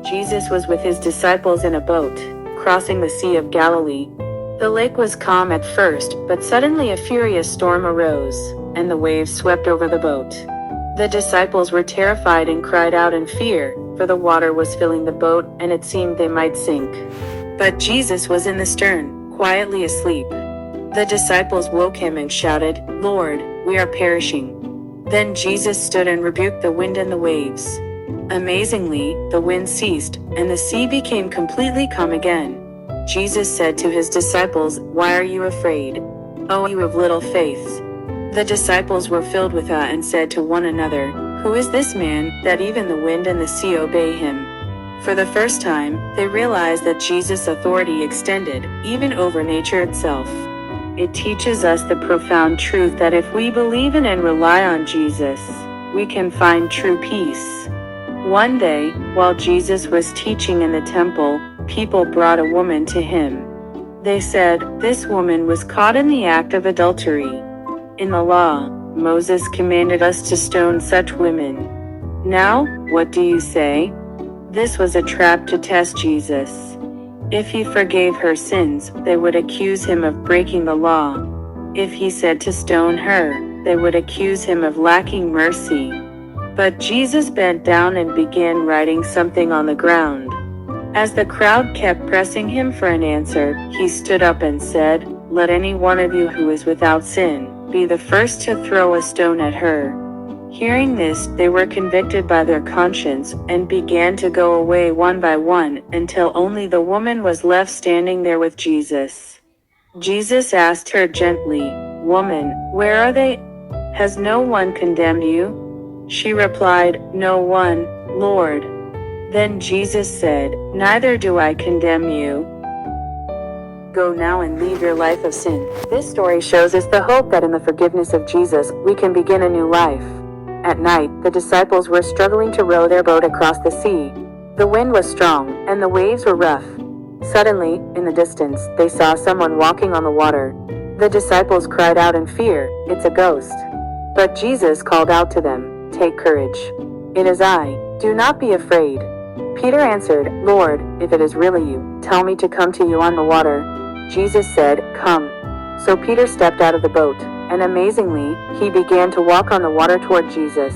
Jesus was with his disciples in a boat, crossing the Sea of Galilee. The lake was calm at first, but suddenly a furious storm arose, and the waves swept over the boat. The disciples were terrified and cried out in fear, for the water was filling the boat and it seemed they might sink. But Jesus was in the stern, quietly asleep. The disciples woke him and shouted, "Lord, we are perishing." Then Jesus stood and rebuked the wind and the waves. Amazingly, the wind ceased, and the sea became completely calm again. Jesus said to his disciples, "Why are you afraid? O you of little faith?" The disciples were filled with awe and said to one another, "Who is this man, that even the wind and the sea obey him?" For the first time, they realized that Jesus' authority extended, even over nature itself. It teaches us the profound truth that if we believe in and rely on Jesus, we can find true peace. One day, while Jesus was teaching in the temple, people brought a woman to him. They said, "This woman was caught in the act of adultery. In the law, Moses commanded us to stone such women. Now, what do you say?" This was a trap to test Jesus. If he forgave her sins, they would accuse him of breaking the law. If he said to stone her, they would accuse him of lacking mercy. But Jesus bent down and began writing something on the ground. As the crowd kept pressing him for an answer, he stood up and said, "Let any one of you who is without sin be the first to throw a stone at her." Hearing this, they were convicted by their conscience and began to go away one by one, until only the woman was left standing there with Jesus. Jesus asked her gently, "Woman, where are they? Has no one condemned you?" She replied, "No one, Lord." Then Jesus said, "Neither do I condemn you. Go now and leave your life of sin." This story shows us the hope that in the forgiveness of Jesus, we can begin a new life. At night, the disciples were struggling to row their boat across the sea. The wind was strong, and the waves were rough. Suddenly, in the distance, they saw someone walking on the water. The disciples cried out in fear, "It's a ghost." But Jesus called out to them, "Take courage. It is I. Do not be afraid." Peter answered, "Lord, if it is really you, tell me to come to you on the water." Jesus said, "Come." So Peter stepped out of the boat, and amazingly, he began to walk on the water toward Jesus.